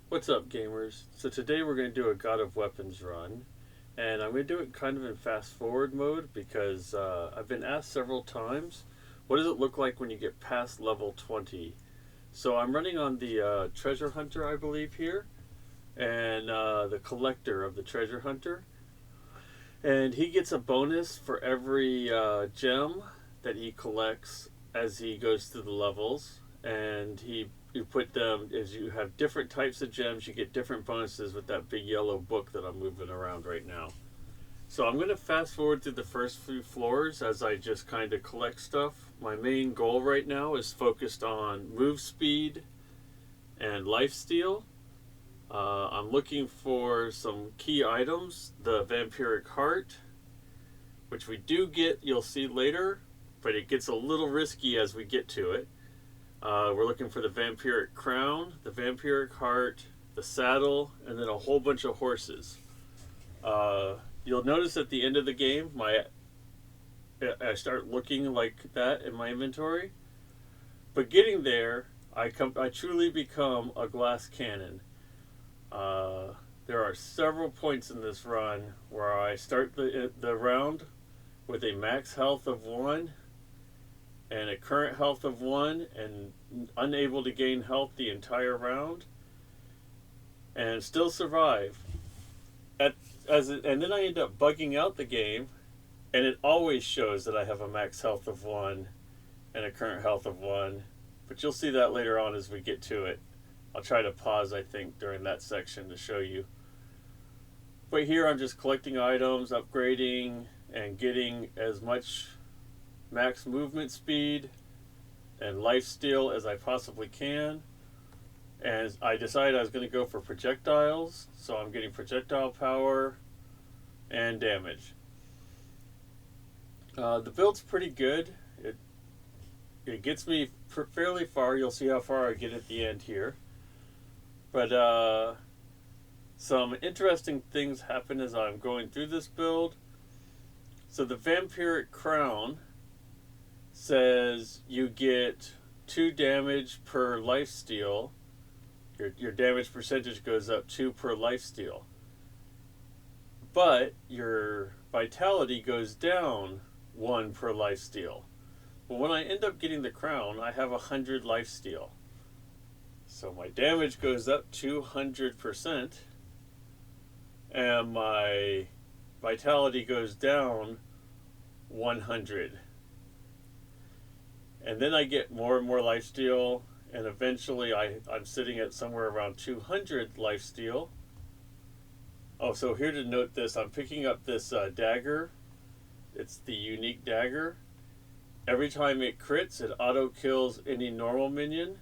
What's up, gamers? So today we're going to do a God of Weapons run, and I'm going to do it kind of in fast forward mode because I've been asked several times, what does it look like when you get past level 20? So I'm running on the Treasure Hunter, I believe, here, and the Collector of the Treasure Hunter, and he gets a bonus for every gem that he collects as he goes through the levels, and you put them as you have different types of gems. You get different bonuses with that big yellow book that I'm moving around right now. So I'm going to fast forward through the first few floors as I just kind of collect stuff. My main goal right now is focused on move speed and lifesteal. I'm looking for some key items, the vampiric heart, which we do get, you'll see later, but it gets a little risky as we get to it. We're looking for the vampiric crown, the vampiric heart, the saddle, and then a whole bunch of horses. You'll notice at the end of the game, I start looking like that in my inventory. But getting there, I truly become a glass cannon. There are several points in this run where I start the round with a max health of 1 and a current health of 1 and unable to gain health the entire round and still survive. And then I end up bugging out the game, and it always shows that I have a max health of 1 and a current health of 1, but you'll see that later on as we get to it. I'll try to pause, I think, during that section to show you. But here I'm just collecting items, upgrading, and getting as much max movement speed and lifesteal as I possibly can. And I decided I was going to go for projectiles, so I'm getting projectile power and damage. The build's pretty good. It gets me fairly far. You'll see how far I get at the end here. But some interesting things happen as I'm going through this build. So the vampiric crown says you get 2 damage per lifesteal. Your damage percentage goes up 2 per lifesteal. But your vitality goes down 1 per lifesteal. But when I end up getting the crown, I have 100 lifesteal. So my damage goes up 200%, and my vitality goes down 100. And then I get more and more lifesteal, and eventually I'm sitting at somewhere around 200 lifesteal. Oh, so here to note this, I'm picking up this dagger. It's the unique dagger. Every time it crits, it auto kills any normal minion.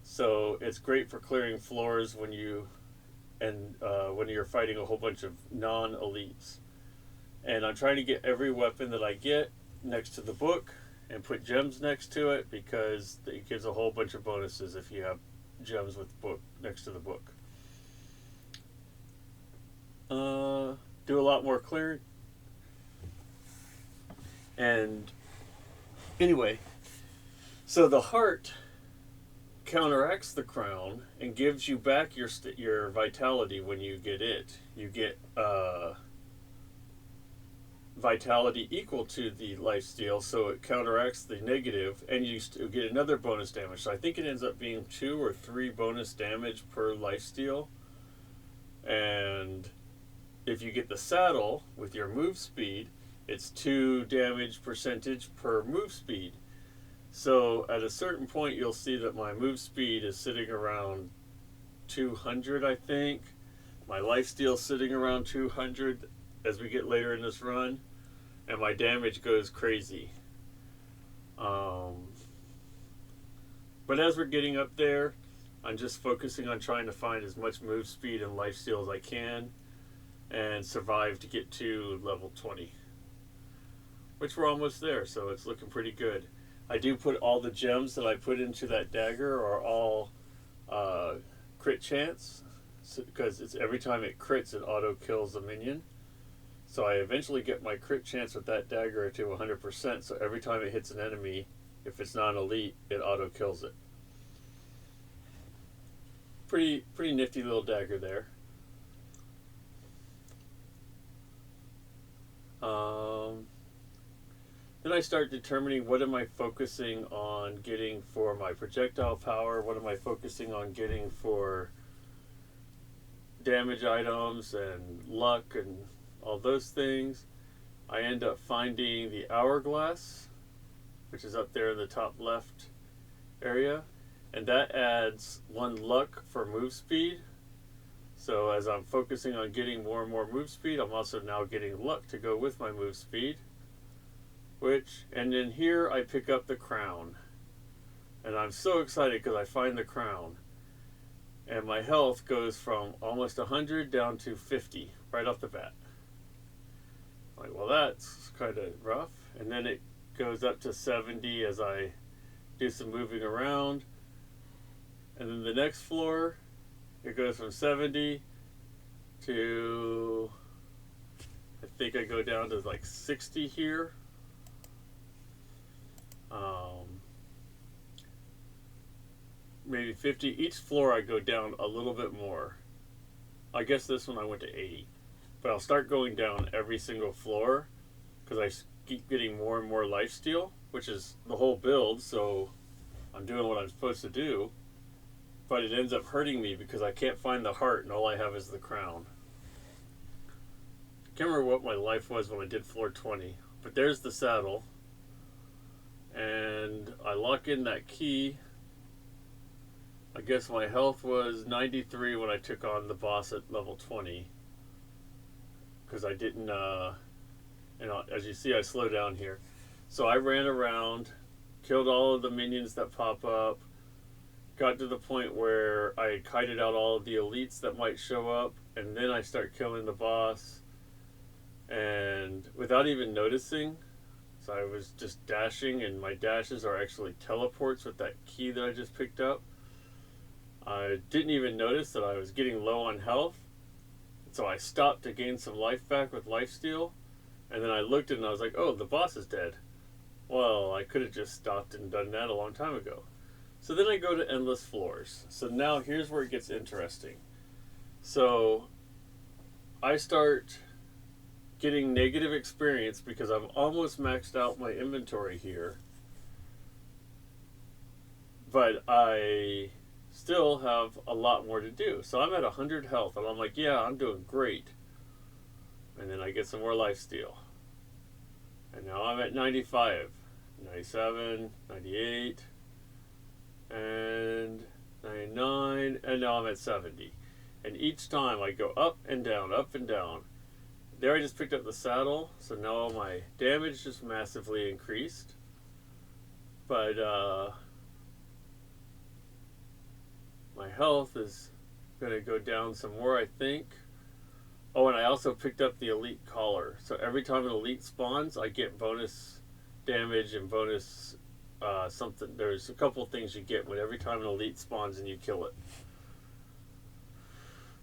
So it's great for clearing floors when you're fighting a whole bunch of non-elites. And I'm trying to get every weapon that I get next to the book and put gems next to it because it gives a whole bunch of bonuses if you have gems with book next to the book. Do a lot more clearing. And anyway, so the heart counteracts the crown and gives you back your vitality when you get it. You get vitality equal to the lifesteal, so it counteracts the negative, and you get another bonus damage. So I think it ends up being 2 or 3 bonus damage per lifesteal. And if you get the saddle with your move speed, it's 2 damage percentage per move speed. So at a certain point, you'll see that my move speed is sitting around 200, I think. My lifesteal is sitting around 200 as we get later in this run. And my damage goes crazy. But as we're getting up there, I'm just focusing on trying to find as much move speed and lifesteal as I can and survive to get to level 20. Which we're almost there, so it's looking pretty good. I do put all the gems that I put into that dagger are all crit chance, because it's every time it crits, it auto kills a minion. So I eventually get my crit chance with that dagger to 100%. So every time it hits an enemy, if it's not elite, it auto kills it. pretty nifty little dagger there. Then I start determining what am I focusing on getting for my projectile power, what am I focusing on getting for damage items and luck and all those things. I end up finding the hourglass, which is up there in the top left area, and that adds 1 luck for move speed. So as I'm focusing on getting more and more move speed, I'm also now getting luck to go with my move speed. And then here I pick up the crown. And I'm so excited because I find the crown. And my health goes from almost 100 down to 50 right off the bat. I'm like, well, that's kind of rough. And then it goes up to 70 as I do some moving around. And then the next floor, it goes from 70 to, I think I go down to like 60 here. Maybe 50. Each floor I go down a little bit more. I guess this one I went to 80. But I'll start going down every single floor because I keep getting more and more lifesteal, which is the whole build, so I'm doing what I'm supposed to do. But it ends up hurting me because I can't find the heart and all I have is the crown. I can't remember what my life was when I did floor 20, but there's the saddle. And I lock in that key. I guess my health was 93 when I took on the boss at level 20. Because I didn't, as you see, I slow down here. So I ran around, killed all of the minions that pop up, got to the point where I kited out all of the elites that might show up, and then I start killing the boss. And without even noticing, so I was just dashing, and my dashes are actually teleports with that key that I just picked up. I didn't even notice that I was getting low on health, so I stopped to gain some life back with lifesteal, and then I looked and I was like, oh, the boss is dead. Well, I could have just stopped and done that a long time ago. So then I go to endless floors. So now here's where it gets interesting. So I start getting negative experience because I've almost maxed out my inventory here, but I still have a lot more to do. So I'm at 100 health and I'm like, yeah, I'm doing great. And then I get some more lifesteal. And now I'm at 95, 97, 98, and 99, and now I'm at 70. And each time I go up and down, up and down. There I just picked up the saddle, so now my damage just massively increased. But my health is going to go down some more, I think. Oh, and I also picked up the elite collar. So every time an elite spawns, I get bonus damage and bonus something. There's a couple things you get when every time an elite spawns and you kill it.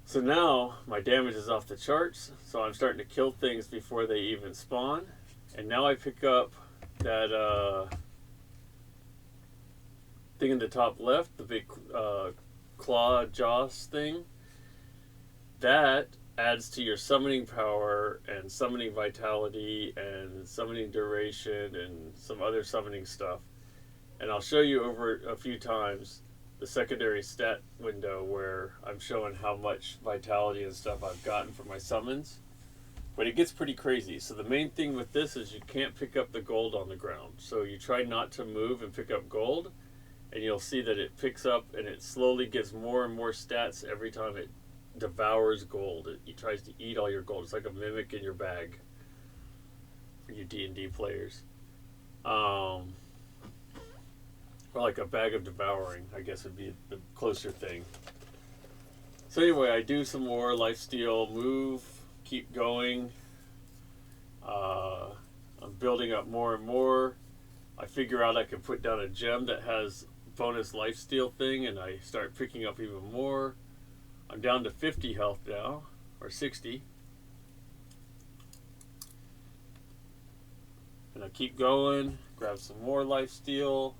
So now my damage is off the charts. So I'm starting to kill things before they even spawn. And now I pick up that thing in the top left, the big claw jaws thing. That adds to your summoning power and summoning vitality and summoning duration and some other summoning stuff. And I'll show you over a few times the secondary stat window where I'm showing how much vitality and stuff I've gotten from my summons. But it gets pretty crazy. So the main thing with this is you can't pick up the gold on the ground. So you try not to move and pick up gold, and you'll see that it picks up and it slowly gets more and more stats every time it devours gold. It tries to eat all your gold. It's like a mimic in your bag for you D&D players. Or like a bag of devouring, I guess would be the closer thing. So anyway, I do some more lifesteal, move, keep going. I'm building up more and more. I figure out I can put down a gem that has bonus lifesteal thing, and I start picking up even more. I'm down to 50 health now, or 60. And I keep going, grab some more lifesteal.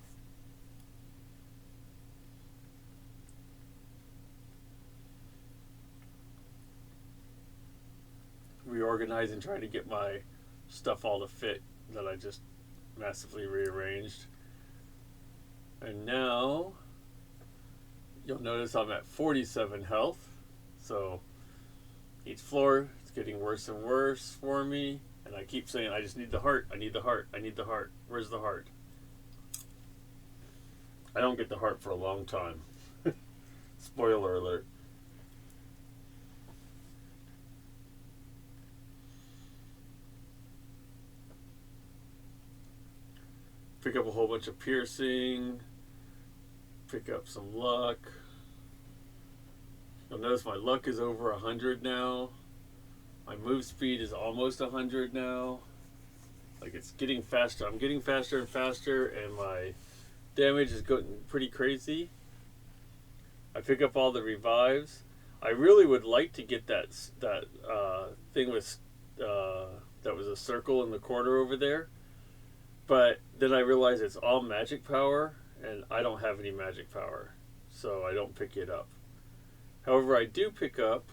organizing, trying to get my stuff all to fit that I just massively rearranged. And now you'll notice I'm at 47 health. So each floor is getting worse and worse for me. And I keep saying, I just need the heart. I need the heart. I need the heart. Where's the heart? I don't get the heart for a long time. Spoiler alert. Pick up a whole bunch of piercing. Pick up some luck. You'll notice my luck is over 100 now. My move speed is almost 100 now. Like, it's getting faster. I'm getting faster and faster, and my damage is getting pretty crazy. I pick up all the revives. I really would like to get that thing with that was a circle in the corner over there. But then I realized it's all magic power, and I don't have any magic power, so I don't pick it up. However, I do pick up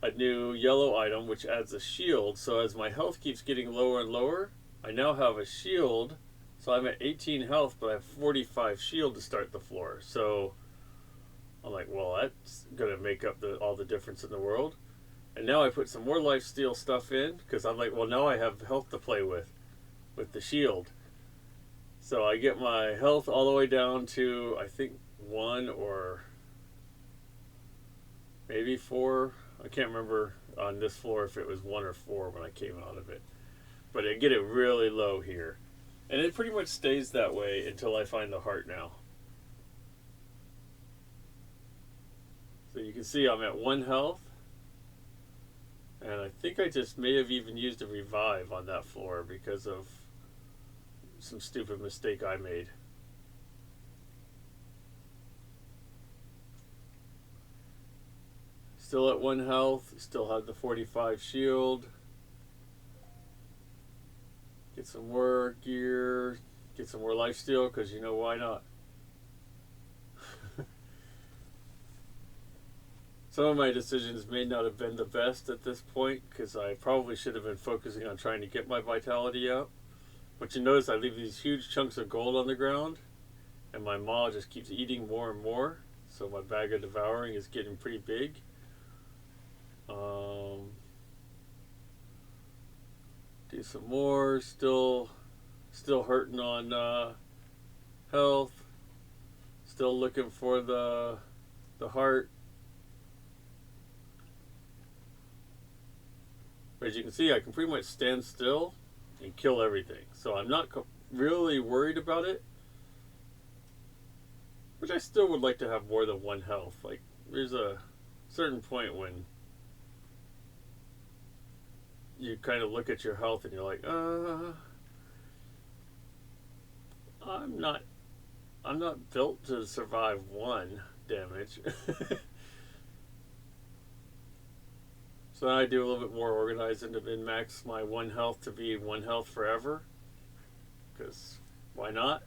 a new yellow item, which adds a shield. So as my health keeps getting lower and lower, I now have a shield. So I'm at 18 health, but I have 45 shield to start the floor. So I'm like, well, that's going to make up all the difference in the world. And now I put some more lifesteal stuff in, because I'm like, well, now I have health to play with the shield. So I get my health all the way down to, I think, 1 or maybe 4. I can't remember on this floor if it was 1 or 4 when I came out of it. But I get it really low here. And it pretty much stays that way until I find the heart now. So you can see I'm at 1 health. And I think I just may have even used a revive on that floor because of some stupid mistake I made. Still at 1 health, still have the 45 shield. Get some more gear, get some more lifesteal, because you know why not? Some of my decisions may not have been the best at this point, because I probably should have been focusing on trying to get my vitality up. But you notice I leave these huge chunks of gold on the ground, and my maw just keeps eating more and more, so my bag of devouring is getting pretty big. Do some more, still hurting on health, still looking for the heart. But as you can see, I can pretty much stand still and kill everything. So I'm not really worried about it. Which I still would like to have more than 1 health. Like, there's a certain point when you kind of look at your health and you're like, I'm not built to survive 1 damage. So then I do a little bit more organizing to min-max my 1 health to be 1 health forever. Because why not?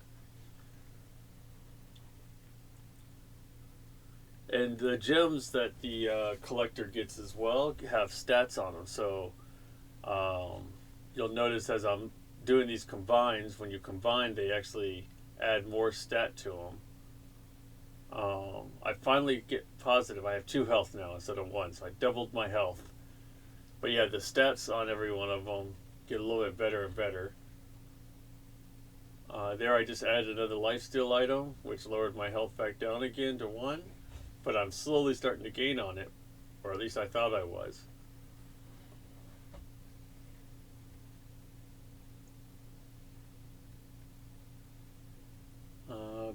And the gems that the collector gets as well have stats on them. So you'll notice as I'm doing these combines, when you combine, they actually add more stat to them. I finally get positive. I have 2 health now instead of 1, so I doubled my health. But yeah, the stats on every one of them get a little bit better and better. There I just added another lifesteal item, which lowered my health back down again to 1. But I'm slowly starting to gain on it, or at least I thought I was.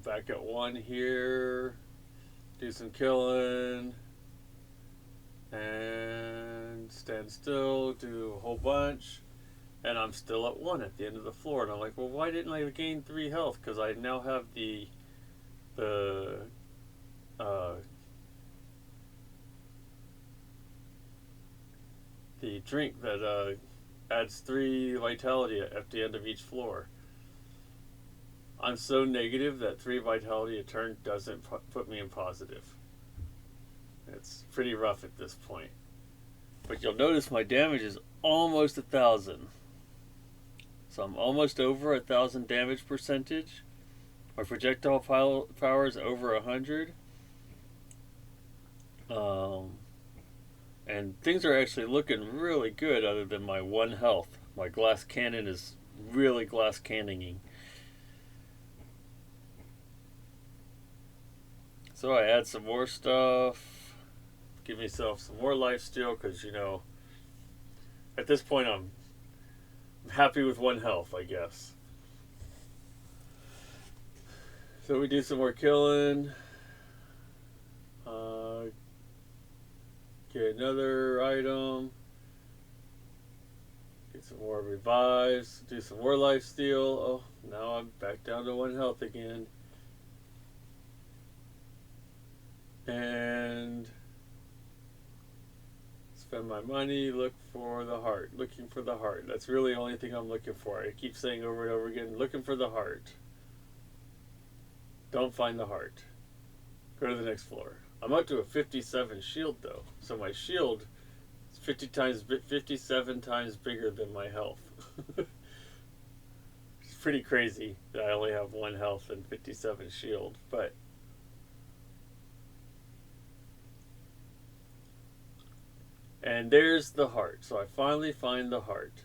Back at 1 here, do some killing, and stand still, do a whole bunch, and I'm still at 1 at the end of the floor. And I'm like, well, why didn't I gain 3 health? Because I now have the drink that adds 3 vitality at the end of each floor. I'm so negative that 3 vitality a turn doesn't put me in positive. It's pretty rough at this point. But you'll notice my damage is almost 1,000. So I'm almost over 1,000 damage percentage. My projectile power is over 100. And things are actually looking really good other than my 1 health. My glass cannon is really glass cannoning. So I add some more stuff. Give myself some more life steal because, you know, at this point I'm happy with 1 health, I guess. So we do some more killing. Get another item. Get some more revives. Do some more life steal. Oh, now I'm back down to 1 health again. And spend my money, look for the heart. Looking for the heart. That's really the only thing I'm looking for. I keep saying over and over again, looking for the heart. Don't find the heart. Go to the next floor. I'm up to a 57 shield though. So my shield is 57 times bigger than my health. It's pretty crazy that I only have 1 health and 57 shield, but and there's the heart. So I finally find the heart.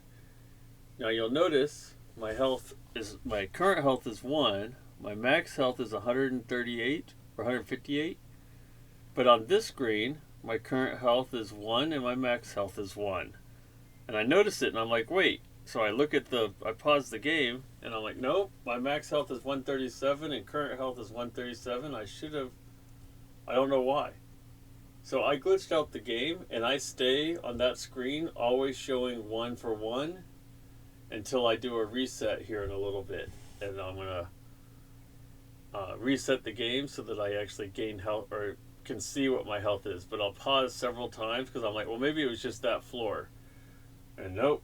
Now you'll notice my current health is 1. My max health is 138 or 158. But on this screen, my current health is 1 and my max health is 1. And I notice it and I'm like, wait. So I pause the game and I'm like, nope, my max health is 137 and current health is 137. I don't know why. So I glitched out the game and I stay on that screen always showing 1 for 1 until I do a reset here in a little bit. And I'm going to reset the game so that I actually gain health or can see what my health is. But I'll pause several times because I'm like, well, maybe it was just that floor. And nope,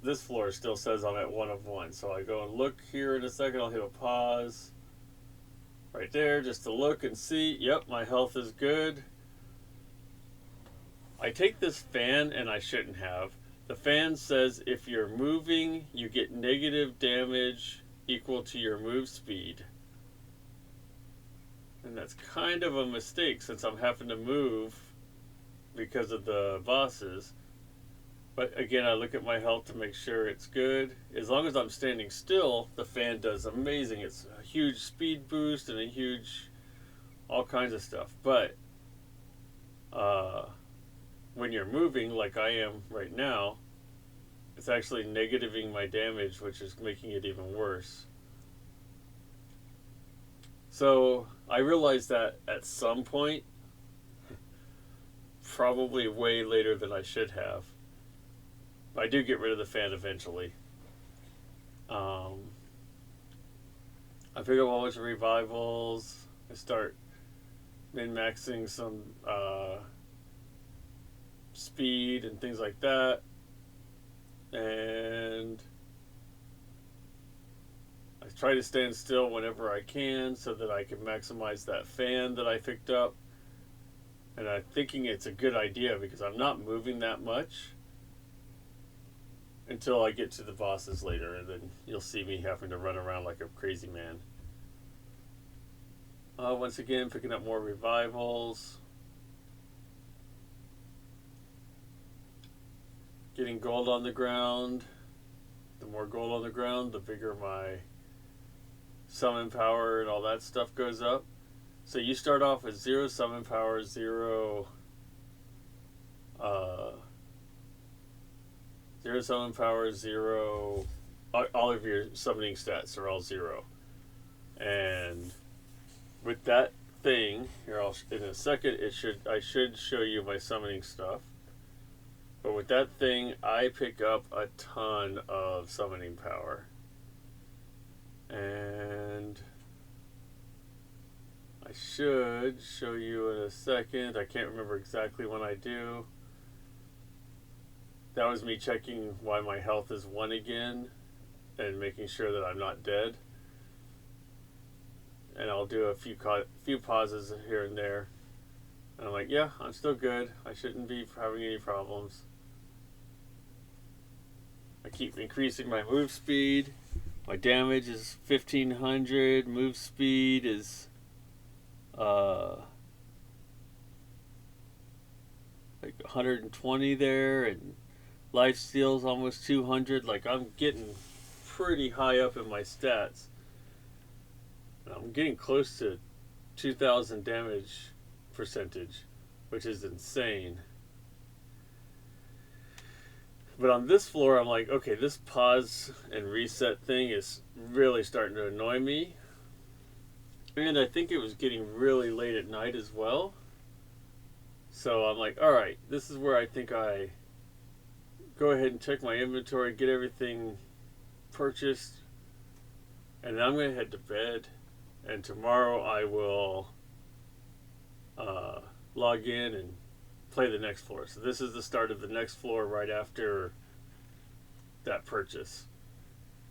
this floor still says I'm at 1 of 1. So I go and look here in a second. I'll hit a pause right there just to look and see. Yep, my health is good. I take this fan and I shouldn't have. The fan says if you're moving, you get negative damage equal to your move speed. And that's kind of a mistake since I'm having to move because of the bosses. But again, I look at my health to make sure it's good. As long as I'm standing still, the fan does amazing. It's a huge speed boost and a huge all kinds of stuff. But when you're moving like I am right now, it's actually negativing my damage, which is making it even worse. So I realized that at some point, probably way later than I should have. I do get rid of the fan eventually. I pick up a bunch of revivals. I start min-maxing some speed and things like that. And I try to stand still whenever I can so that I can maximize that fan that I picked up. And I'm thinking it's a good idea because I'm not moving that much until I get to the bosses later, and then you'll see me having to run around like a crazy man. Once again, picking up more revivals. Getting gold on the ground. The more gold on the ground, the bigger my summon power and all that stuff goes up. So you start off with 0 summon power, 0 summon power, 0 all of your summoning stats are all 0. And with that thing, here in a second I should show you my summoning stuff. But with that thing, I pick up a ton of summoning power. And I should show you in a second. I can't remember exactly when I do. That was me checking why my health is 1 again and making sure that I'm not dead. And I'll do a few pauses here and there. And I'm like, yeah, I'm still good. I shouldn't be having any problems. I keep increasing my move speed. My damage is 1500. Move speed is like 120 there, and life steal's almost 200. Like, I'm getting pretty high up in my stats. I'm getting close to 2000 damage percentage, which is insane. But on this floor, I'm like, okay, this pause and reset thing is really starting to annoy me. And I think it was getting really late at night as well. So I'm like, alright, this is where I think I go ahead and check my inventory, get everything purchased, and then I'm going to head to bed. And tomorrow I will log in and play the next floor. So this is the start of the next floor right after that purchase.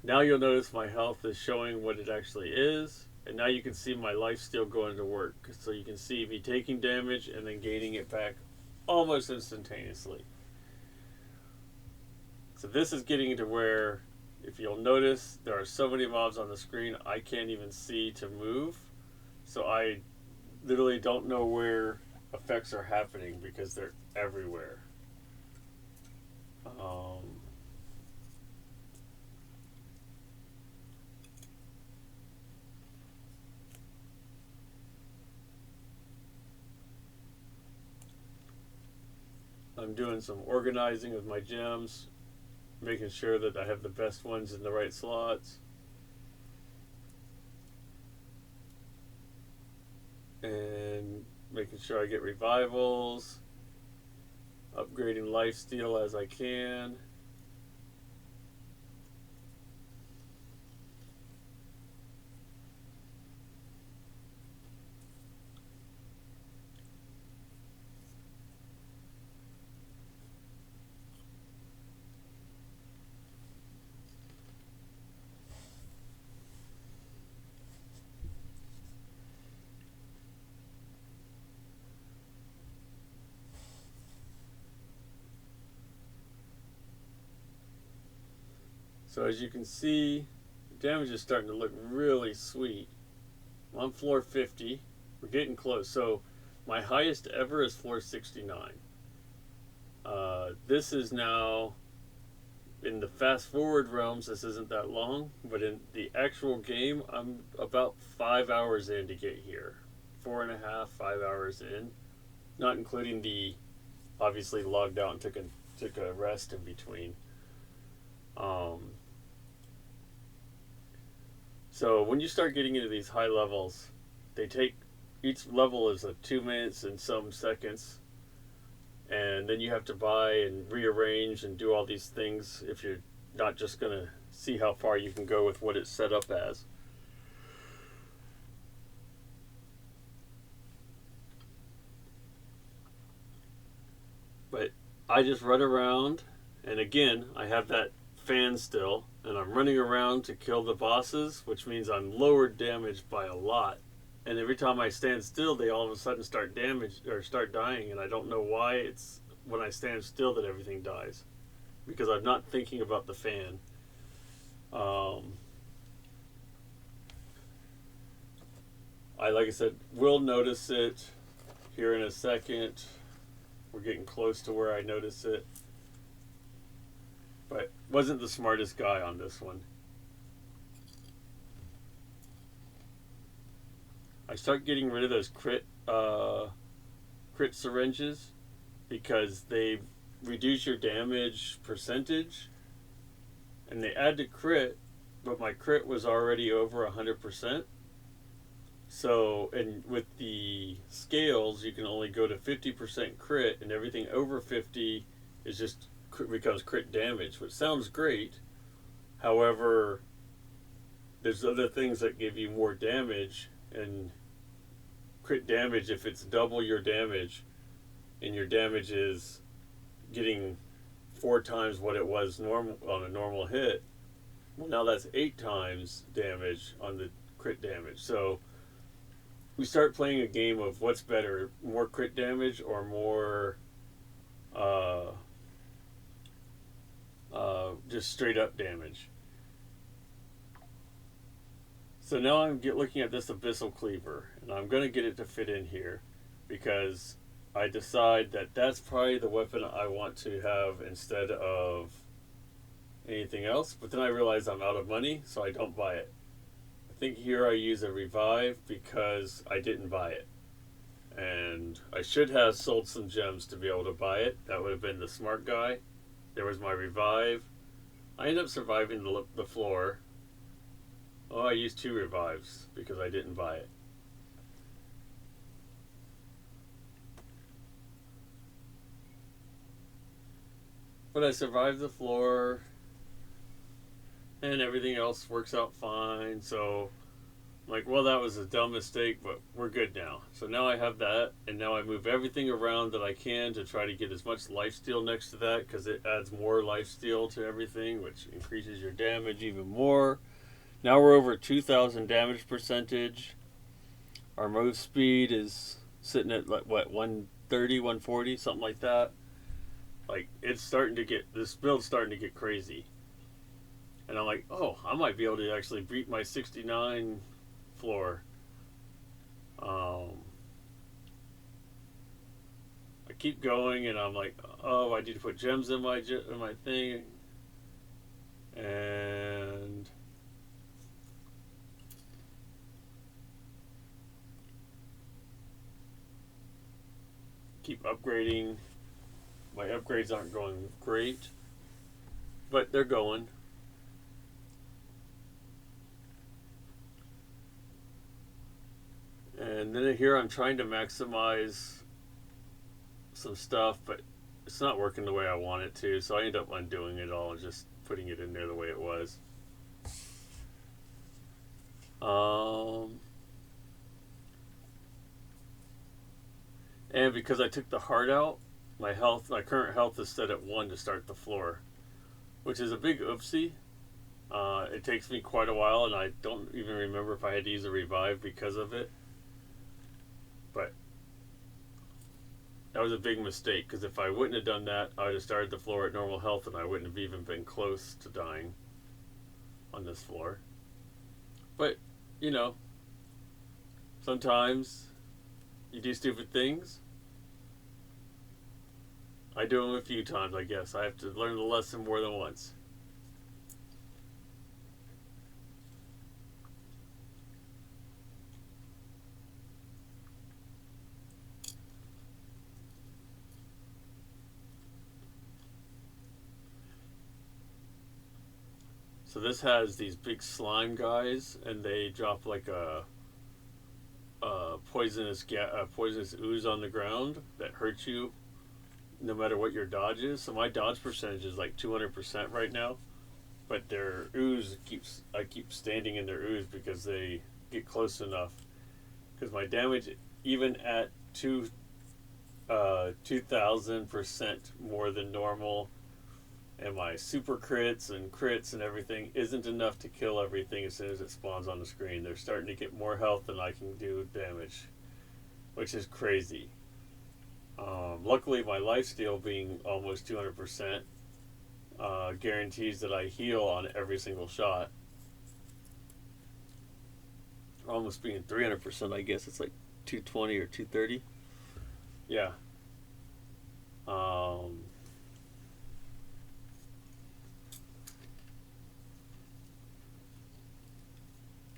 Now you'll notice my health is showing what it actually is, and now you can see my life steal going to work. So you can see me taking damage and then gaining it back almost instantaneously. So this is getting to where, if you'll notice, there are so many mobs on the screen I can't even see to move. So I literally don't know where effects are happening because they're everywhere. I'm doing some organizing of my gems, making sure that I have the best ones in the right slots. And making sure I get revivals, upgrading lifesteal as I can. So as you can see, the damage is starting to look really sweet. I'm on floor 50. We're getting close. So my highest ever is floor 69. This is now, in the fast forward realms, this isn't that long, but in the actual game, I'm about 5 hours in to get here. 4.5, 5 hours in. Not including the, obviously logged out and took a rest in between. So when you start getting into these high levels, they take, each level is 2 minutes and some seconds, and then you have to buy and rearrange and do all these things if you're not just going to see how far you can go with what it's set up as. But I just run around, and again, I have that fan still, and I'm running around to kill the bosses, which means I'm lowered damage by a lot. And every time I stand still, they all of a sudden start dying, and I don't know why it's when I stand still that everything dies, because I'm not thinking about the fan. Like I said, will notice it here in a second. We're getting close to where I notice it. But wasn't the smartest guy on this one. I start getting rid of those crit syringes because they reduce your damage percentage, and they add to crit, but my crit was already over 100%. So, and with the scales, you can only go to 50% crit, and everything over 50 is just becomes crit damage, which sounds great. However, there's other things that give you more damage, and crit damage, if it's double your damage and your damage is getting 4 times what it was normal on a normal hit, well, now that's 8 times damage on the crit damage. So we start playing a game of what's better, more crit damage or more just straight up damage. So now I'm looking at this Abyssal Cleaver, and I'm going to get it to fit in here because I decide that that's probably the weapon I want to have instead of anything else. But then I realize I'm out of money, so I don't buy it. I think here I use a revive because I didn't buy it. And I should have sold some gems to be able to buy it. That would have been the smart guy. There was my revive. I ended up surviving the floor. Oh, I used 2 revives because I didn't buy it. But I survived the floor, and everything else works out fine. So, I'm like, well, that was a dumb mistake, but we're good now. So now I have that, and now I move everything around that I can to try to get as much lifesteal next to that because it adds more lifesteal to everything, which increases your damage even more. Now we're over 2,000 damage percentage. Our move speed is sitting at like what, 130, 140, something like that. Like it's starting to get, this build's starting to get crazy. And I'm like, oh, I might be able to actually beat my 69 floor. I keep going, and I'm like, oh, I need to put gems in my thing, and keep upgrading. My upgrades aren't going great, but they're going. And then here I'm trying to maximize some stuff, but it's not working the way I want it to, so I end up undoing it all and just putting it in there the way it was. And because I took the heart out, my current health is set at 1 to start the floor, which is a big oopsie. It takes me quite a while, and I don't even remember if I had to use a revive because of it. But that was a big mistake, because if I wouldn't have done that, I would have started the floor at normal health, and I wouldn't have even been close to dying on this floor. But, you know, sometimes you do stupid things. I do them a few times, I guess. I have to learn the lesson more than once. So this has these big slime guys, and they drop like a poisonous ooze on the ground that hurts you no matter what your dodge is. So my dodge percentage is like 200% right now, but their ooze I keep standing in their ooze because they get close enough. Because my damage, even at 2,000% more than normal, and my super crits and everything isn't enough to kill everything as soon as it spawns on the screen. They're starting to get more health than I can do damage, which is crazy. Luckily, my lifesteal being almost 200% guarantees that I heal on every single shot. Almost being 300%, I guess. It's like 220 or 230. Yeah.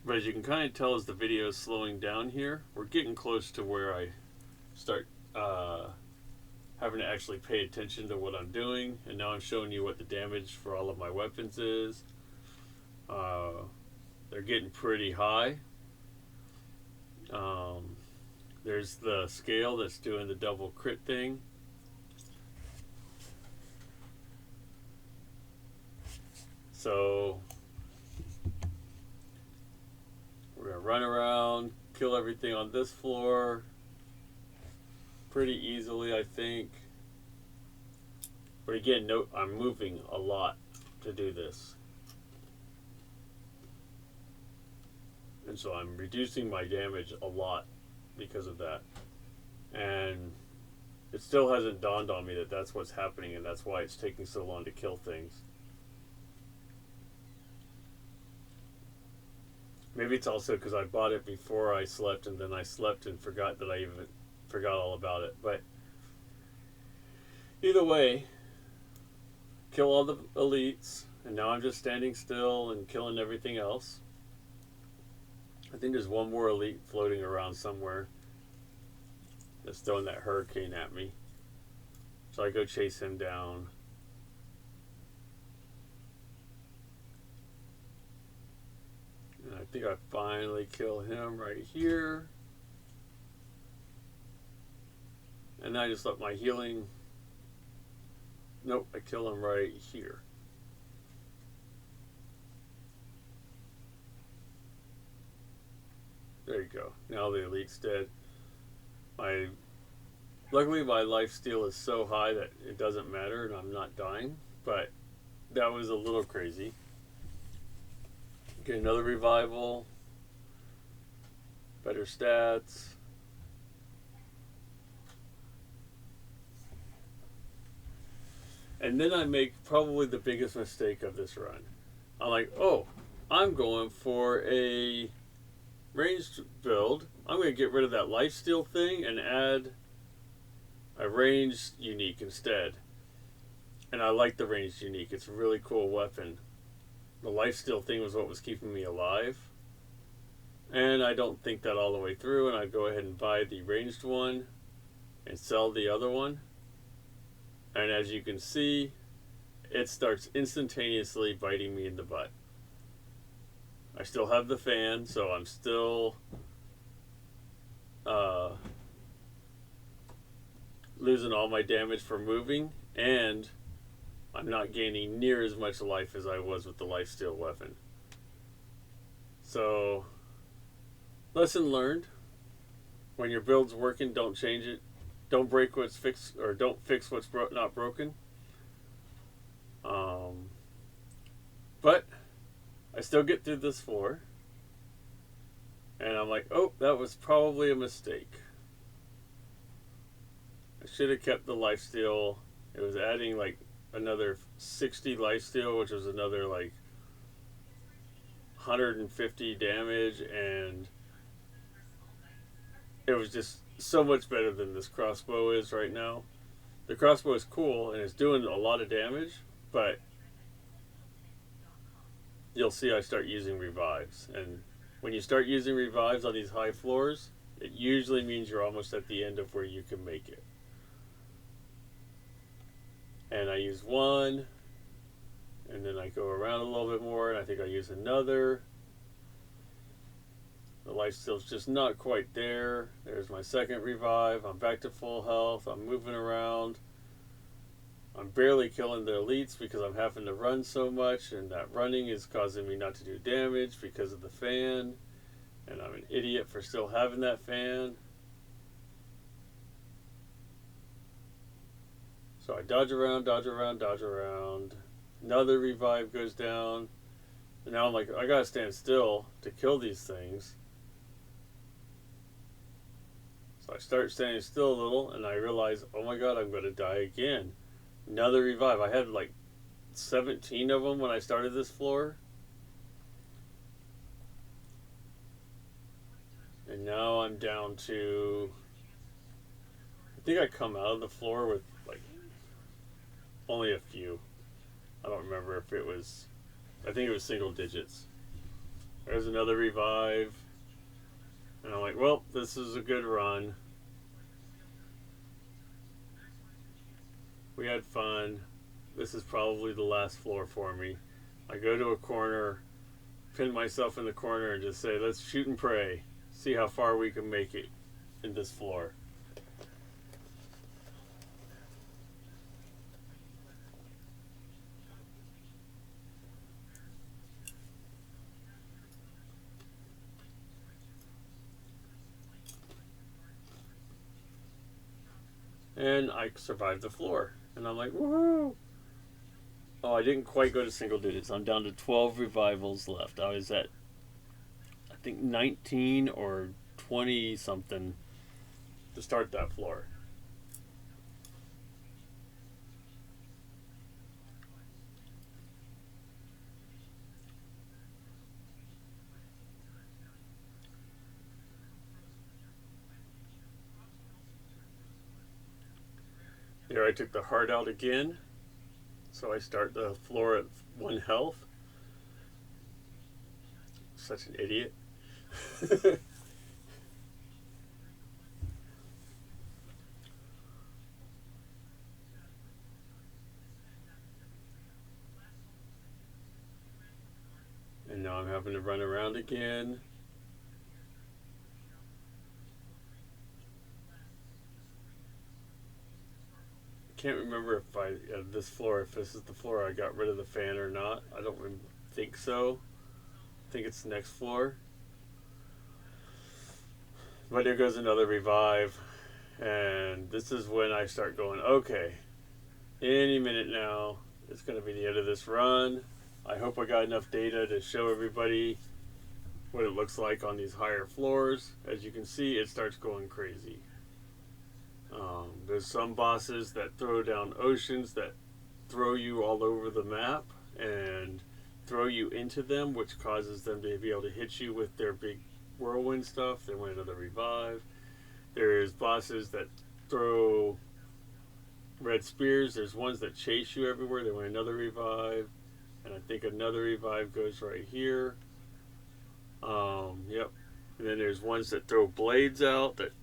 But as you can kind of tell as the video is slowing down here, we're getting close to where I start having to actually pay attention to what I'm doing. And now I'm showing you what the damage for all of my weapons is. They're getting pretty high. There's the scale that's doing the double crit thing. So we're going to run around, kill everything on this floor pretty easily, I think. But again, note I'm moving a lot to do this. And so I'm reducing my damage a lot because of that. And it still hasn't dawned on me that that's what's happening, and that's why it's taking so long to kill things. Maybe it's also because I bought it before I slept, and then I slept and forgot that I even forgot all about it. But either way, kill all the elites, and now I'm just standing still and killing everything else. I think there's one more elite floating around somewhere that's throwing that hurricane at me. So I go chase him down. And I think I finally kill him right here. And I just let my healing... Nope, I kill him right here. There you go. Now the elite's dead. Luckily my life steal is so high that it doesn't matter and I'm not dying. But that was a little crazy. Get another revival. Better stats. And then I make probably the biggest mistake of this run. I'm like, oh, I'm going for a ranged build. I'm going to get rid of that lifesteal thing and add a ranged unique instead. And I like the ranged unique. It's a really cool weapon. The lifesteal thing was what was keeping me alive. And I don't think that all the way through, and I go ahead and buy the ranged one and sell the other one. And as you can see, it starts instantaneously biting me in the butt. I still have the fan, so I'm still losing all my damage for moving, and I'm not gaining near as much life as I was with the lifesteal weapon. So, lesson learned. When your build's working, don't change it. Don't break what's fixed, or don't fix what's not broken. But I still get through this floor. And I'm like, oh, that was probably a mistake. I should have kept the lifesteal. It was adding like another 60 lifesteal, which was another like 150 damage, and it was just so much better than this crossbow is right now. The crossbow is cool and it's doing a lot of damage, but you'll see I start using revives. And when you start using revives on these high floors, it usually means you're almost at the end of where you can make it. And I use one, and then I go around a little bit more, and I think I use another. The lifesteal's just not quite there. There's my second revive. I'm back to full health. I'm moving around. I'm barely killing the elites because I'm having to run so much, and that running is causing me not to do damage because of the fan. And I'm an idiot for still having that fan. So I dodge around, dodge around, dodge around. Another revive goes down. And now I'm like, I gotta stand still to kill these things. So I start standing still a little, and I realize, oh my god, I'm going to die again. Another revive. I had like 17 of them when I started this floor. And now I'm down to... I think I come out of the floor with like only a few. I don't remember if it was... I think it was single digits. There's another revive. And I'm like, well, this is a good run. We had fun. This is probably the last floor for me. I go to a corner, pin myself in the corner, and just say, let's shoot and pray. See how far we can make it in this floor. And I survived the floor. And I'm like, woohoo! Oh, I didn't quite go to single digits. I'm down to 12 revivals left. I was at, I think, 19 or 20 something to start that floor. There I took the heart out again. So I start the floor at 1 health. Such an idiot. And now I'm having to run around again. Can't remember if this floor, if this is the floor I got rid of the fan or not. I don't think so. I think it's the next floor. But there goes another revive, and this is when I start going, okay, any minute now it's going to be the end of this run. I hope I got enough data to show everybody what it looks like on these higher floors. As you can see, it starts going crazy. There's some bosses that throw down oceans that throw you all over the map and throw you into them, which causes them to be able to hit you with their big whirlwind stuff. They want another revive. There's bosses that throw red spears. There's ones that chase you everywhere. They want another revive. And I think another revive goes right here. Yep. And then there's ones that throw blades out that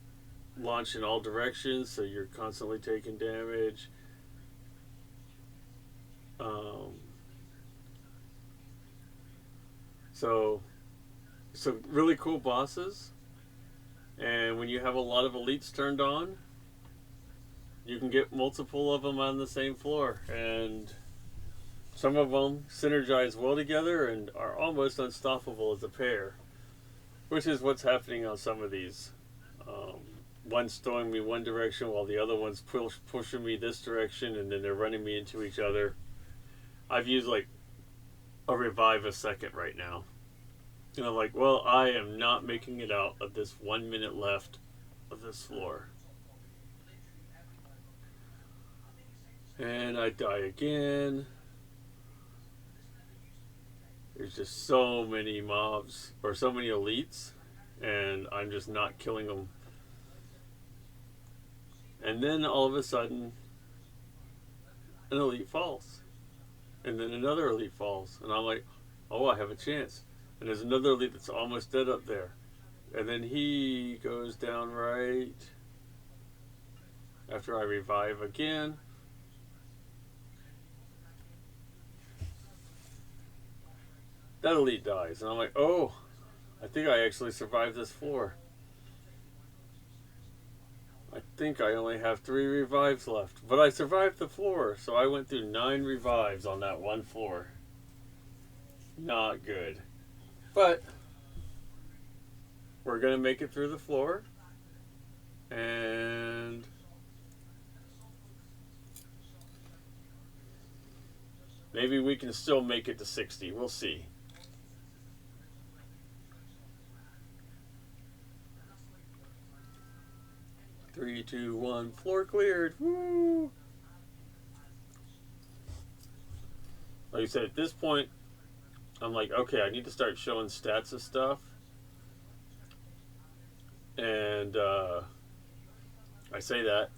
launch in all directions, so you're constantly taking damage. So really cool bosses, and when you have a lot of elites turned on, you can get multiple of them on the same floor, and some of them synergize well together and are almost unstoppable as a pair, which is what's happening on some of these. One's throwing me one direction while the other one's pushing me this direction, and then they're running me into each other. I've used like a revive a second right now. And I'm like, well, I am not making it out of this 1 minute left of this floor. And I die again. There's just so many mobs, or so many elites, and I'm just not killing them. And then all of a sudden, an elite falls. And then another elite falls. And I'm like, oh, I have a chance. And there's another elite that's almost dead up there. And then he goes down right after I revive again. That elite dies. And I'm like, oh, I think I actually survived this floor. I think I only have 3 revives left. But I survived the floor, so I went through 9 revives on that one floor. Not good. But we're going to make it through the floor. And maybe we can still make it to 60. We'll see. 3, 2, 1, floor cleared. Woo! Like I said, at this point, I'm like, okay, I need to start showing stats of stuff. And I say that.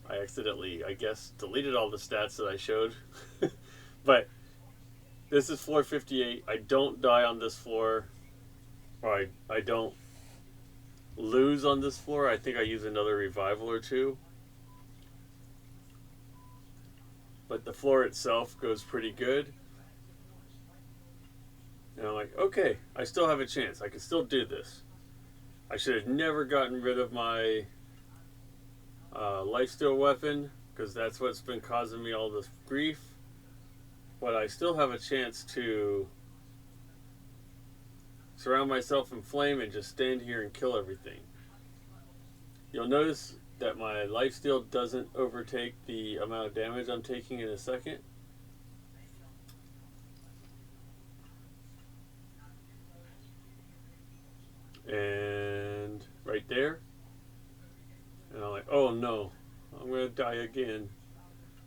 I accidentally, I guess, deleted all the stats that I showed. But this is floor 58. I don't die on this floor. Or I don't lose on this floor. I think I use another revival or two. But the floor itself goes pretty good. And I'm like, okay, I still have a chance. I can still do this. I should have never gotten rid of my lifesteal weapon, because that's what's been causing me all this grief. But I still have a chance to surround myself in flame and just stand here and kill everything. You'll notice that my lifesteal doesn't overtake the amount of damage I'm taking in a second. And right there. And I'm like, oh no, I'm going to die again.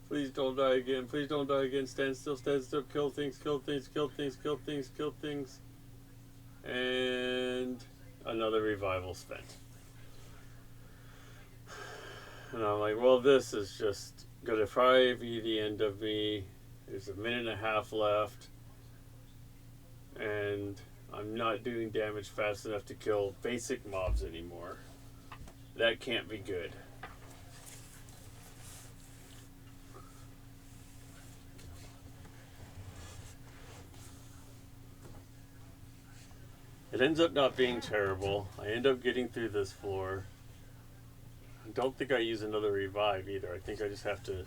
Please don't die again. Please don't die again. Stand still, kill things, kill things, kill things, kill things, kill things. And another revival spent. And I'm like, well, this is just going to probably be the end of me. There's a minute and a half left. And I'm not doing damage fast enough to kill basic mobs anymore. That can't be good. It ends up not being terrible. I end up getting through this floor. I don't think I use another revive either. I think I just have to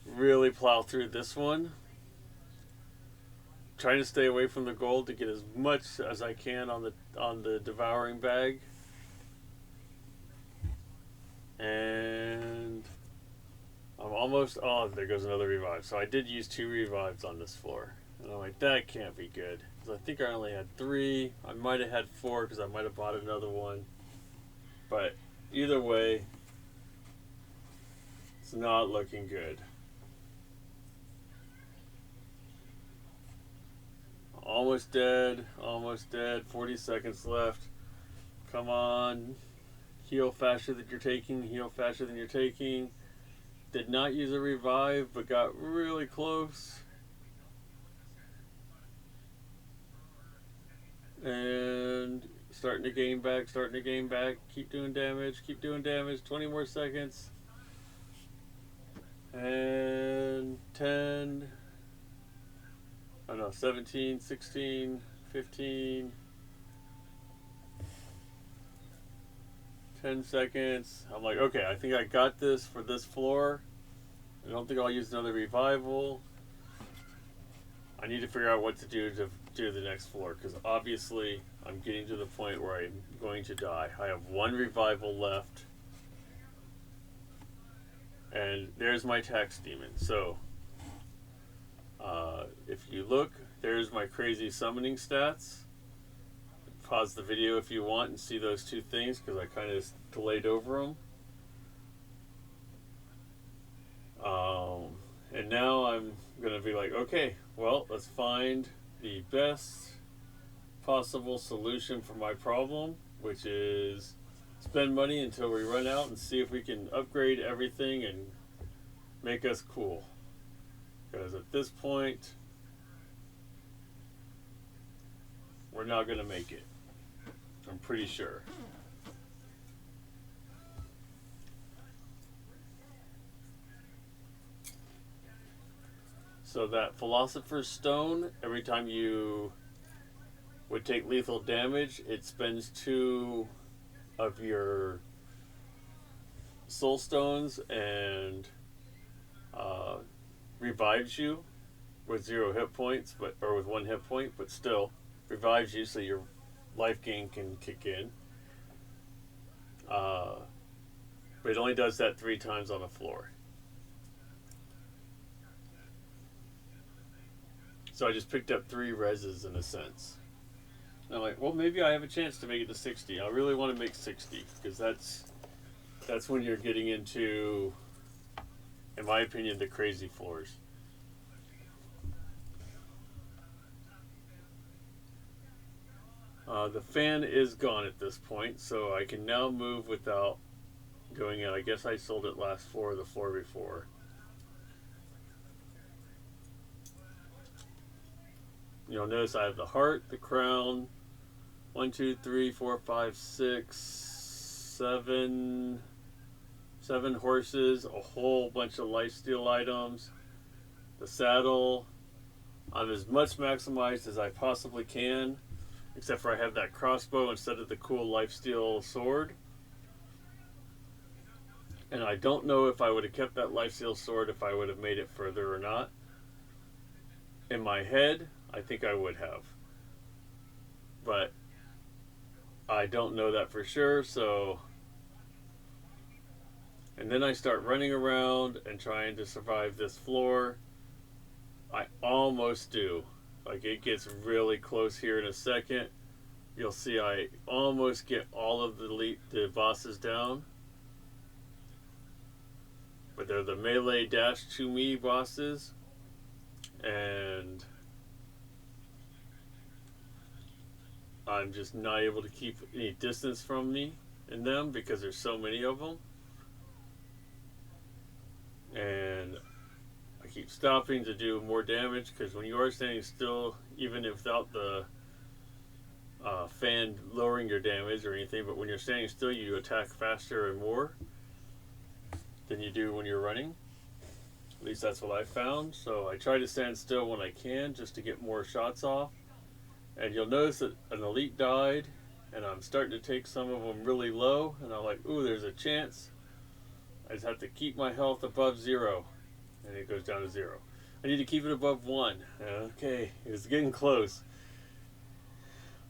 really plow through this one. Trying to stay away from the gold to get as much as I can on the devouring bag. And I'm almost, oh, there goes another revive. So I did use 2 revives on this floor. And I'm like, that can't be good. Because I think I only had 3. I might have had 4 because I might have bought another one. But either way, it's not looking good. Almost dead, 40 seconds left. Come on. Heal faster than you're taking, heal faster than you're taking. Did not use a revive, but got really close. And starting to gain back. Keep doing damage. 20 more seconds. And 10. Oh no, 17, 16, 15. 10 seconds. I'm like, okay, I think I got this for this floor. I don't think I'll use another revival. I need to figure out what to do the next floor, because obviously I'm getting to the point where I'm going to die. I have 1 revival left. And there's my tax demon. So, if you look, there's my crazy summoning stats. Pause the video if you want and see those 2 things, because I kind of delayed over them. And now I'm going to be like, okay, well, let's find the best possible solution for my problem, which is spend money until we run out and see if we can upgrade everything and make us cool. Because at this point, we're not going to make it. I'm pretty sure. So that Philosopher's Stone, every time you would take lethal damage, it spends 2 of your soul stones and revives you with 0 hit points, or with 1 hit point, but still revives you so your life gain can kick in. But it only does that 3 times on the floor. So I just picked up 3 reses in a sense. And I'm like, well, maybe I have a chance to make it to 60. I really want to make 60, because that's when you're getting into, in my opinion, the crazy floors. The fan is gone at this point, so I can now move without going in. I guess I sold it last floor or the floor before. You'll notice I have the heart, the crown, 1, 2, 3, 4, 5, 6, 7 horses, a whole bunch of lifesteal items, the saddle. I'm as much maximized as I possibly can, except for I have that crossbow instead of the cool lifesteal sword. And I don't know if I would have kept that lifesteal sword if I would have made it further or not. In my head, I think I would have. But I don't know that for sure, so... And then I start running around and trying to survive this floor. I almost do. Like, it gets really close here in a second. You'll see I almost get all of the bosses down. But they're the melee dash to me bosses. And I'm just not able to keep any distance from me. in them because there's so many of them. And I keep stopping to do more damage because when you are standing still, even without the fan lowering your damage or anything, but when you're standing still, you attack faster and more than you do when you're running. At least that's what I found. So I try to stand still when I can just to get more shots off. And you'll notice that an elite died, and I'm starting to take some of them really low, and I'm like, ooh, there's a chance. I just have to keep my health above 0, and it goes down to 0. I need to keep it above 1. Okay, it's getting close.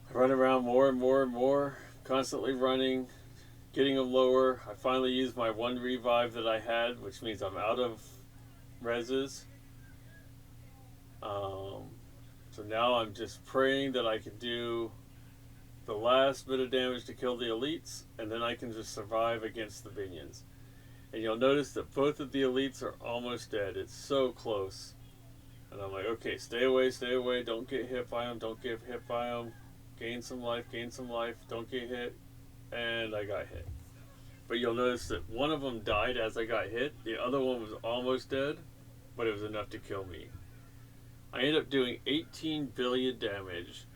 I run around more and more and more, constantly running, getting them lower. I finally used my 1 revive that I had, which means I'm out of reses. So now I'm just praying that I can do the last bit of damage to kill the elites, and then I can just survive against the minions. And you'll notice that both of the elites are almost dead. It's so close. And I'm like, okay, stay away, don't get hit by them, don't get hit by them. Gain some life, don't get hit. And I got hit. But you'll notice that one of them died as I got hit. The other one was almost dead, but it was enough to kill me. I ended up doing 18 billion damage,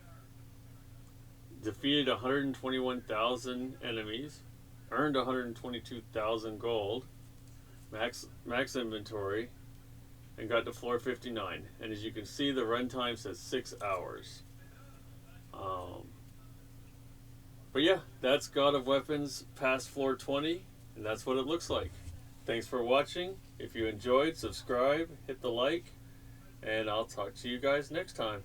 defeated 121,000 enemies, earned 122,000 gold, max inventory, and got to floor 59. And as you can see, the runtime says 6 hours. But yeah, that's God of Weapons past floor 20, and that's what it looks like. Thanks for watching. If you enjoyed, subscribe, hit the like, and I'll talk to you guys next time.